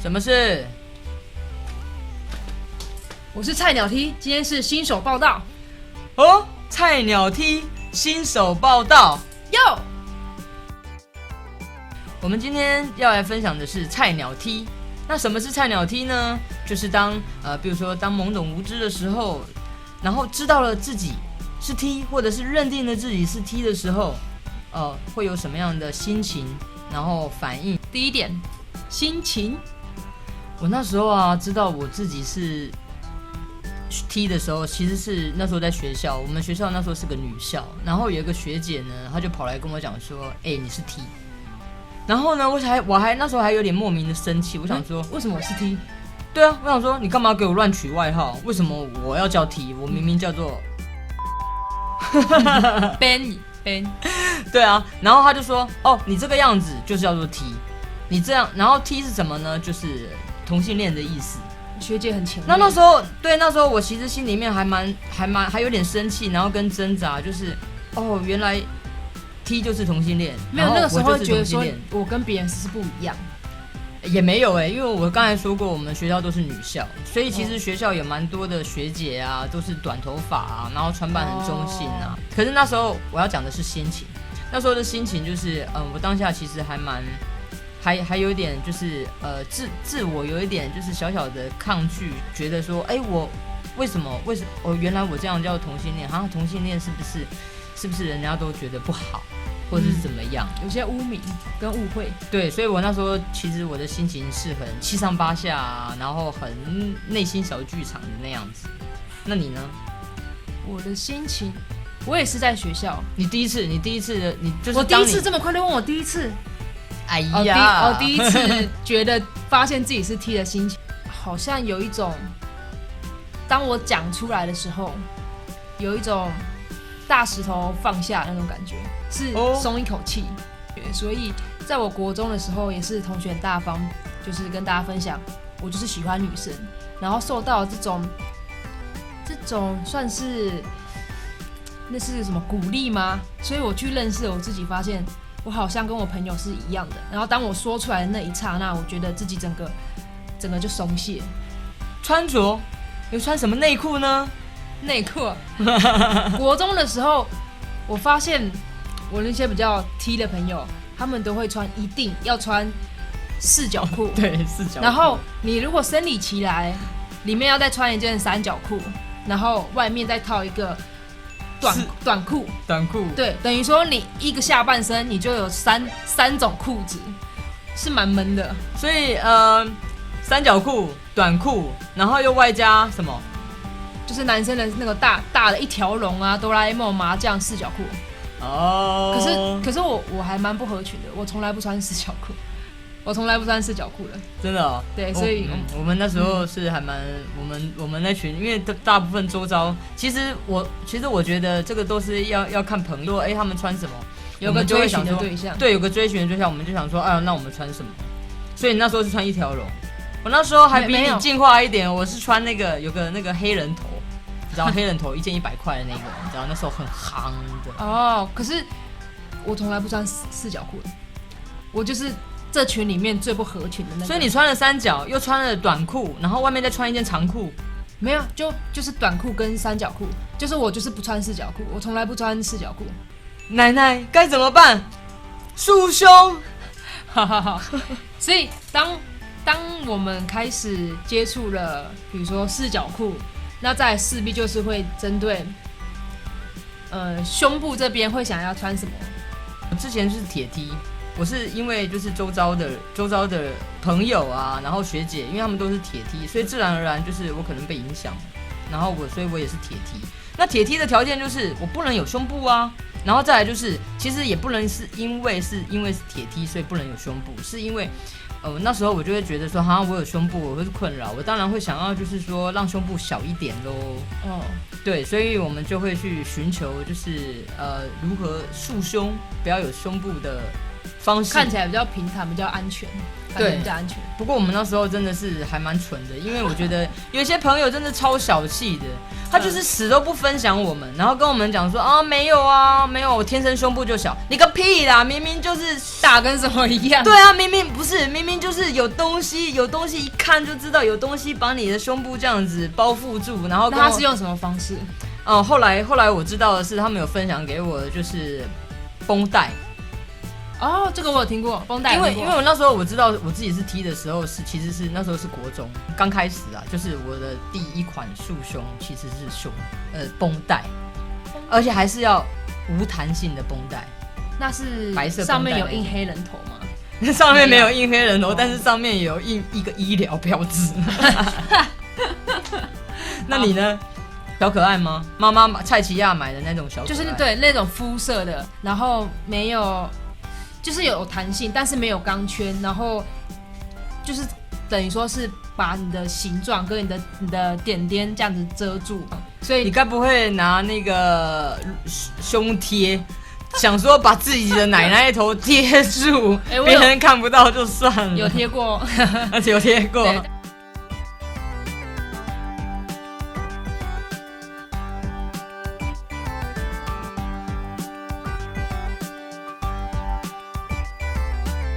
什么事？我是菜鸟 T， 今天是新手报道。哦，菜鸟 T 新手报道哟。我们今天要来分享的是菜鸟 T。那什么是菜鸟 T 呢？就是比如说当懵懂无知的时候，然后知道了自己是 T， 或者是认定了自己是 T 的时候，会有什么样的心情，然后反应？第一点，心情。我那时候啊，知道我自己是 T 的时候，其实是那时候在学校，我们学校那时候是个女校，然后有一个学姐呢，她就跑来跟我讲说，你是 T。然后呢，我还那时候还有点莫名的生气，我想说，为什么我是 T？ 对啊，我想说你干嘛给我乱取外号？为什么我要叫 T？ 我明明叫做Ben。对啊，然后他就说，你这个样子就是叫做 T， 你这样，然后 T 是什么呢？就是同性恋的意思。学姐很前面。那时候我其实心里面还有点生气，然后跟挣扎，就是原来 T 就是同性恋。没有，那个时候会觉得说我跟别人是不一样。也没有因为我刚才说过，我们学校都是女校，所以其实学校有蛮多的学姐啊，都是短头发啊，然后穿扮很中性啊。可是那时候我要讲的是心情，那时候的心情就是，我当下其实还有一点就是自我有一点就是小小的抗拒，觉得说，我为什么原来我这样叫同性恋，好像同性恋是不是人家都觉得不好？或者是怎么样，有些污名跟误会。对，所以我那时候其实我的心情是很七上八下啊，然后很内心小剧场的那样子。那你呢？我的心情，我也是在学校。你第一次，你就是我第一次这么快就问我第一次？哎呀，第一次觉得发现自己是 T 的心情，好像有一种，当我讲出来的时候，有一种大石头放下那种感觉，是松一口气。所以在我国中的时候，也是同学很大方，就是跟大家分享，我就是喜欢女生，然后受到这种算是那是什么鼓励吗？所以我去认识我自己，发现我好像跟我朋友是一样的。然后当我说出来的那一刹那，我觉得自己整个就松懈。穿着有穿什么内裤呢？内裤。国中的时候，我发现我那些比较 T 的朋友，他们都会一定要穿四角裤。对，四角裤。然后你如果生理期来，里面要再穿一件三角裤，然后外面再套一个短裤。短裤。对，等于说你一个下半身你就有三种裤子，是蛮闷的。所以三角裤、短裤，然后又外加什么？就是男生的那个大的一条龙啊，哆啦 A 梦麻将四角裤。可是我还蛮不合群的，我从来不穿四角裤，的。真的哦。对，所以我们那时候是还蛮我们那群，因为大部分周遭，其实我觉得这个都是要看朋友，他们穿什么，有个追寻的对象。对，有个追寻的对象，我们就想说，那我们穿什么？所以你那时候是穿一条龙，我那时候还比你进化一点，我是穿有个那个黑人头。你知道黑人头1件100块的那个，你知道那时候很夯的。可是我从来不穿四角裤的，我就是这群里面最不合群的那个。所以你穿了三角，又穿了短裤，然后外面再穿一件长裤。没有，就是短裤跟三角裤，就是我就是不穿四角裤，我从来不穿四角裤。奶奶该怎么办？束胸。哈哈哈。所以当我们开始接触了，比如说四角裤。那再来势必就是会针对，胸部这边会想要穿什么？我之前是铁 T， 我是因为就是周遭的朋友啊，然后学姐，因为他们都是铁 T， 所以自然而然就是我可能被影响，然后所以我也是铁 T。那铁 T 的条件就是我不能有胸部啊，然后再来就是其实也不能是因为是铁 T， 所以不能有胸部，是因为。那时候我就会觉得说，好像我有胸部，我会困扰，我当然会想要就是说让胸部小一点咯。对，所以我们就会去寻求就是如何束胸，不要有胸部的方式，看起来比较平坦，比较安全，对，比较安全。不过我们那时候真的是还蛮蠢的，因为我觉得有些朋友真的超小气的，他就是死都不分享我们，然后跟我们讲说啊没有啊没有，我天生胸部就小，你个屁啦，明明就是大跟什么一样。对啊，明明不是，明明就是有东西一看就知道有东西把你的胸部这样子包覆住，然后那他是用什么方式？后来我知道的是，他们有分享给我的就是绷带。哦，这个我有听过，绷带。因为我那时候我知道我自己是 T 的时候其实是那时候是国中刚开始啊，就是我的第一款束胸其实是绷带，而且还是要无弹性的绷带。那是白色上面有印黑人头吗？上面没有印黑人头，但是上面有印一个医疗标志。那你呢？小可爱吗？妈妈蔡奇亚买的那种小可爱，就是对那种肤色的，然后没有，就是有弹性，但是没有钢圈，然后就是等于说是把你的形状跟你的点点这样子遮住，所以你该不会拿那个胸贴？想说把自己的奶奶头贴住，别人看不到就算了。有贴过，有贴过。对